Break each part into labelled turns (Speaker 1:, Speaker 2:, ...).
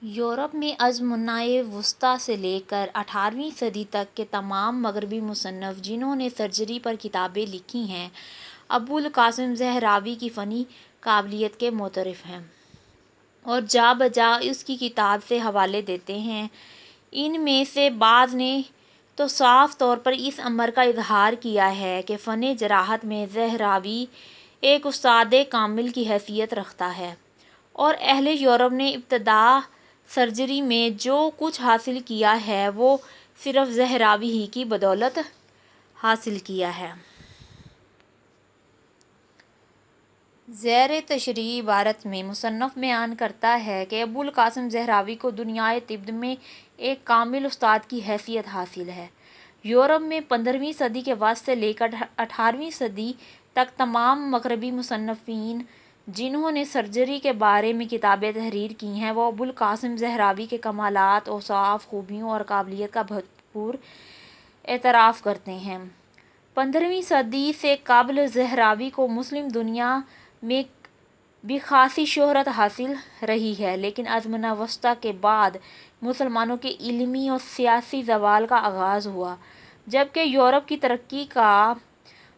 Speaker 1: Europe میں ازمنۂ وسطیٰ سے لے کر 18ویں صدی تک کے تمام مغربی مصنف جنہوں نے سرجری پر کتابیں لکھی ہیں ابوالقاسم زہراوی کی فنی قابلیت کے معترف ہیں اور جا بجا اس کی کتاب سے حوالے دیتے ہیں۔ ان میں سے بعض نے تو صاف طور پر اس امر کا اظہار کیا ہے کہ فن جراحت میں زہراوی ایک استاد کامل کی حیثیت رکھتا ہے اور اہل یورپ نے ابتدا سرجری میں جو کچھ حاصل کیا ہے وہ صرف زہراوی ہی کی بدولت حاصل کیا ہے۔ زیر تشریح عبارت میں مصنف بیان کرتا ہے کہ ابوالقاسم زہراوی کو دنیائے طب میں ایک کامل استاد کی حیثیت حاصل ہے۔ یورپ میں 15ویں صدی کے وسط سے لے کر 18ویں صدی تک تمام مغربی مصنفین جنہوں نے سرجری کے بارے میں کتابیں تحریر کی ہیں وہ ابوالقاسم زہراوی کے کمالات، اوصاف، خوبیوں اور قابلیت کا بھرپور اعتراف کرتے ہیں۔ 15ویں صدی سے قبل زہراوی کو مسلم دنیا میں بھی خاصی شہرت حاصل رہی ہے، لیکن ازمنہ وسطیٰ کے بعد مسلمانوں کے علمی اور سیاسی زوال کا آغاز ہوا، جبکہ یورپ کی ترقی کا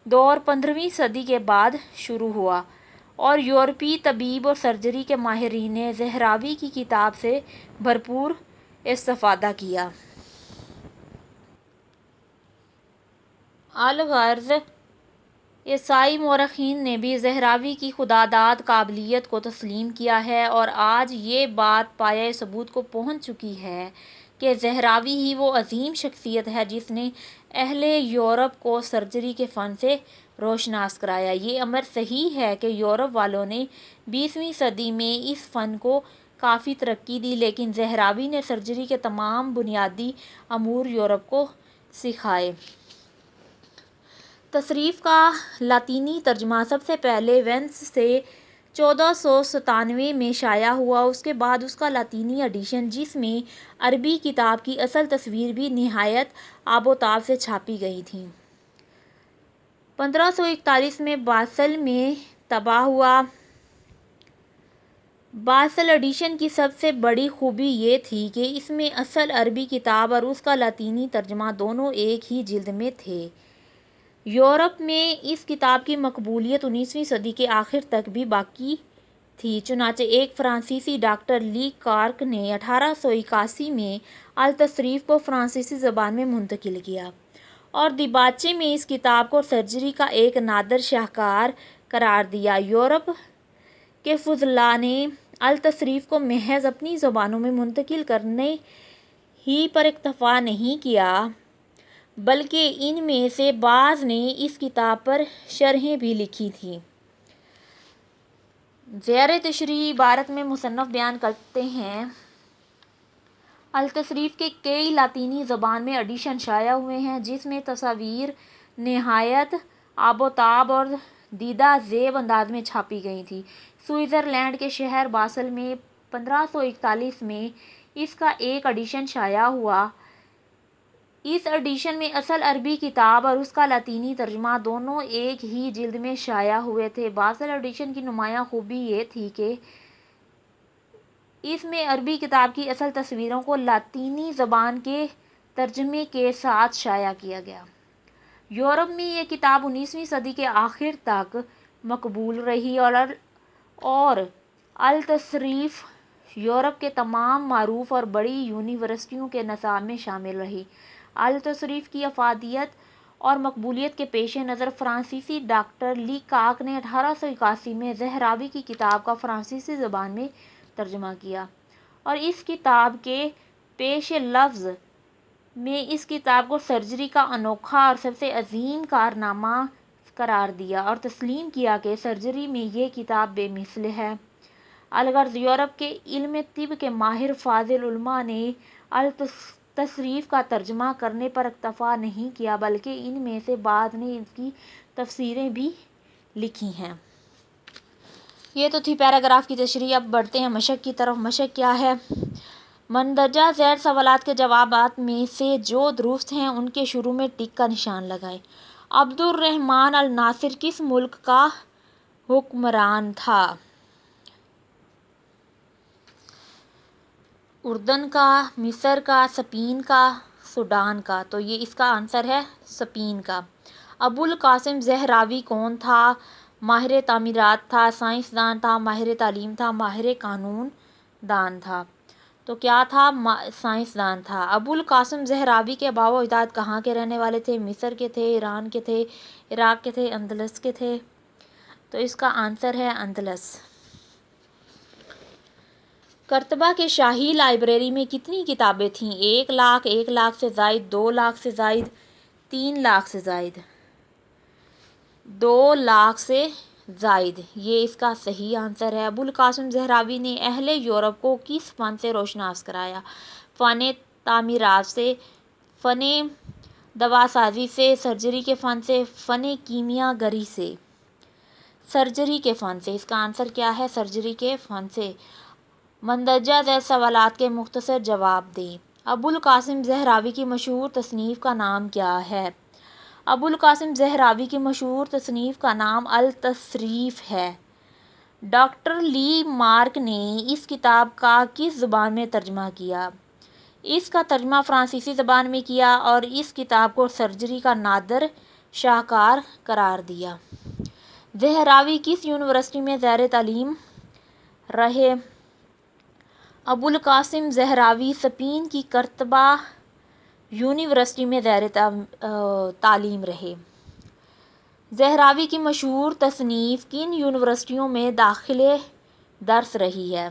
Speaker 1: دور 15ویں صدی کے بعد شروع ہوا اور یورپی طبیب اور سرجری کے ماہرین نے زہراوی کی کتاب سے بھرپور استفادہ کیا۔ الغرض عیسائی مورخین نے بھی زہراوی کی خداداد قابلیت کو تسلیم کیا ہے اور آج یہ بات پایۂ ثبوت کو پہنچ چکی ہے کہ زہراوی ہی وہ عظیم شخصیت ہے جس نے اہل یورپ کو سرجری کے فن سے روشناس کرایا۔ یہ امر صحیح ہے کہ یورپ والوں نے 20ویں صدی میں اس فن کو کافی ترقی دی، لیکن زہراوی نے سرجری کے تمام بنیادی امور یورپ کو سکھائے۔ تصریف کا لاطینی ترجمہ سب سے پہلے وینس سے 1497 میں شائع ہوا۔ اس کے بعد اس کا لاطینی ایڈیشن جس میں عربی کتاب کی اصل تصویر بھی نہایت آب و تاب سے چھاپی گئی تھی، 1541 میں باسل میں طبع ہوا۔ باسل ایڈیشن کی سب سے بڑی خوبی یہ تھی کہ اس میں اصل عربی کتاب اور اس کا لاطینی ترجمہ دونوں ایک ہی جلد میں تھے۔ یورپ میں اس کتاب کی مقبولیت 19ویں صدی کے آخر تک بھی باقی تھی، چنانچہ ایک فرانسیسی ڈاکٹر لی کارک نے 1881 میں التصریف کو فرانسیسی زبان میں منتقل کیا اور دیباچے میں اس کتاب کو سرجری کا ایک نادر شاہکار قرار دیا۔ یورپ کے فضلاء نے التصریف کو محض اپنی زبانوں میں منتقل کرنے ہی پر اکتفا نہیں کیا بلکہ ان میں سے بعض نے اس کتاب پر شرحیں بھی لکھی تھیں۔ زیر تشریح عبارت میں مصنف بیان کرتے ہیں التصریف کے کئی لاطینی زبان میں ایڈیشن شائع ہوئے ہیں جس میں تصاویر نہایت آب و تاب اور دیدہ زیب انداز میں چھاپی گئی تھیں۔ سوئٹزرلینڈ کے شہر باسل میں 1541 میں اس کا ایک ایڈیشن شائع ہوا۔ اس ایڈیشن میں اصل عربی کتاب اور اس کا لاطینی ترجمہ دونوں ایک ہی جلد میں شائع ہوئے تھے۔ باسل ایڈیشن کی نمایاں خوبی یہ تھی کہ اس میں عربی کتاب کی اصل تصویروں کو لاطینی زبان کے ترجمے کے ساتھ شائع کیا گیا۔ یورپ میں یہ کتاب 19ویں صدی کے آخر تک مقبول رہی اور التصریف یورپ کے تمام معروف اور بڑی یونیورسٹیوں کے نصاب میں شامل رہی۔ التصریف کی افادیت اور مقبولیت کے پیش نظر فرانسیسی ڈاکٹر لی کارک نے 1881 میں زہراوی کی کتاب کا فرانسیسی زبان میں ترجمہ کیا اور اس کتاب کے پیش لفظ میں اس کتاب کو سرجری کا انوکھا اور سب سے عظیم کارنامہ قرار دیا اور تسلیم کیا کہ سرجری میں یہ کتاب بے مثل ہے۔ الغرض یورپ کے علم طب کے ماہر فاضل علماء نے التصریف کا ترجمہ کرنے پر اکتفا نہیں کیا بلکہ ان میں سے بعض نے اس کی تفسیریں بھی لکھی ہیں۔ یہ تو تھی پیراگراف کی تشریح۔ اب بڑھتے ہیں مشق کی طرف۔ مشق کیا ہے؟ مندرجہ ذیل سوالات کے جوابات میں سے جو درست ہیں ان کے شروع میں ٹک کا نشان لگائیں۔ عبد الرحمن الناصر کس ملک کا حکمران تھا؟ اردن کا، مصر کا، اسپین کا، سوڈان کا۔ تو یہ اس کا آنسر ہے اسپین کا۔ ابو القاسم زہراوی کون تھا؟ ماہر تعمیرات تھا، سائنسدان تھا، ماہر تعلیم تھا، ماہر قانون دان تھا؟ تو کیا تھا؟ سائنسدان تھا۔ ابو القاسم زہراوی کے آباء و اجداد کہاں کے رہنے والے تھے؟ مصر کے تھے، ایران کے تھے، عراق کے تھے، اندلس کے تھے؟ تو اس کا آنسر ہے اندلس۔ قرطبہ کے شاہی لائبریری میں کتنی کتابیں تھیں؟ 1,00,000، 1,00,000 سے زائد، 2,00,000 سے زائد، 3,00,000 سے زائد؟ 2,00,000 سے زائد، یہ اس کا صحیح آنسر ہے۔ ابو القاسم زہراوی نے اہل یورپ کو کس فن سے روشناس کرایا؟ فن تعمیرات سے، فن دواسازی سے، سرجری کے فن سے، فن کیمیا گری سے؟ سرجری کے فن سے۔ اس کا آنسر کیا ہے؟ سرجری کے فن سے۔ مندرجہ ذیل سوالات کے مختصر جواب دیں۔ ابو القاسم زہراوی کی مشہور تصنیف کا نام کیا ہے؟ ابو القاسم زہراوی کی مشہور تصنیف کا نام التصریف ہے۔ ڈاکٹر لی مارک نے اس کتاب کا کس زبان میں ترجمہ کیا؟ اس کا ترجمہ فرانسیسی زبان میں کیا اور اس کتاب کو سرجری کا نادر شاہکار قرار دیا۔ زہراوی کس یونیورسٹی میں زیر تعلیم رہے؟ ابو القاسم زہراوی اسپین کی قرطبہ یونیورسٹی میں زیر تعلیم رہے۔ زہراوی کی مشہور تصنیف کن یونیورسٹیوں میں داخل درس رہی ہے؟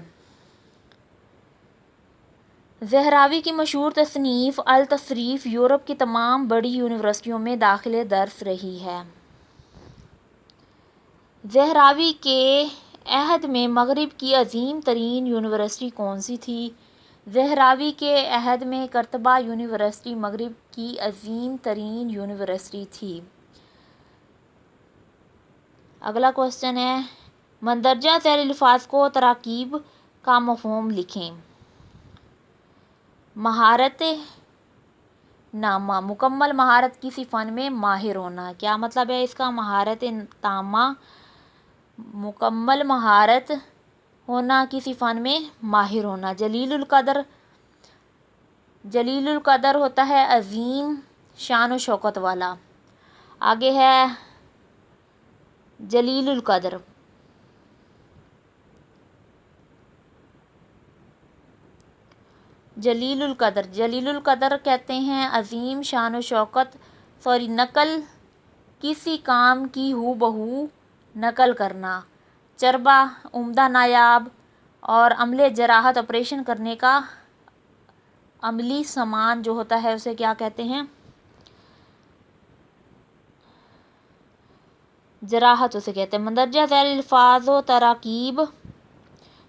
Speaker 1: زہراوی کی مشہور تصنیف التصریف یورپ کی تمام بڑی یونیورسٹیوں میں داخل درس رہی ہے۔ زہراوی کے عہد میں مغرب کی عظیم ترین یونیورسٹی کون سی تھی؟ زہراوی کے عہد میں قرطبہ یونیورسٹی مغرب کی عظیم ترین یونیورسٹی تھی۔ اگلا کوسچن ہے، مندرجہ ذیل الفاظ کو تراکیب کا مفہوم لکھیں۔ مہارت نامہ، مکمل مہارت کسی فن میں ماہر ہونا۔ کیا مطلب ہے اس کا؟ مہارت تامہ، مکمل مہارت ہونا، کسی فن میں ماہر ہونا۔ جلیل القدر، جلیل القدر ہوتا ہے عظیم شان و شوکت والا۔ آگے ہے جلیل القدر۔ جلیل القدر، جلیل القدر کہتے ہیں عظیم شان و شوکت، نقل، کسی کام کی ہو بہو نقل کرنا۔ چربا، عمدہ، نایاب اور عملِ جراحت، آپریشن کرنے کا عملی سامان جو ہوتا ہے اسے کیا کہتے ہیں؟ جراحت اسے کہتے ہیں۔ مندرجہ ذیل الفاظ و تراکیب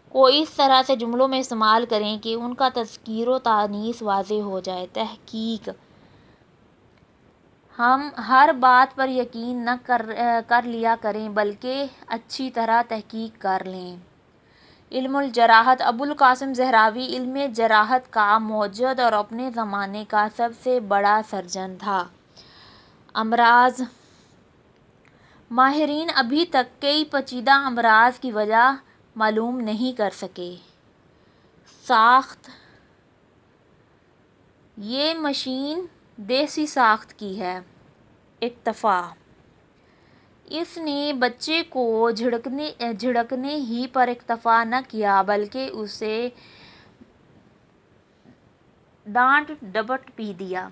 Speaker 1: کو اس طرح سے جملوں میں استعمال کریں کہ ان کا تذکیر و تانیث واضح ہو جائے۔ تحقیق، ہم ہر بات پر یقین نہ کر لیا کریں بلکہ اچھی طرح تحقیق کر لیں۔ علم الجراحت، ابو القاسم زہراوی علم جراحت کا موجد اور اپنے زمانے کا سب سے بڑا سرجن تھا۔ امراض، ماہرین ابھی تک کئی پیچیدہ امراض کی وجہ معلوم نہیں کر سکے۔ ساخت، یہ مشین دیسی ساخت کی ہے۔ اکتفا، اس نے بچے کو جھڑکنے ہی پر اکتفا نہ کیا بلکہ اسے ڈانٹ ڈپٹ بھی دیا۔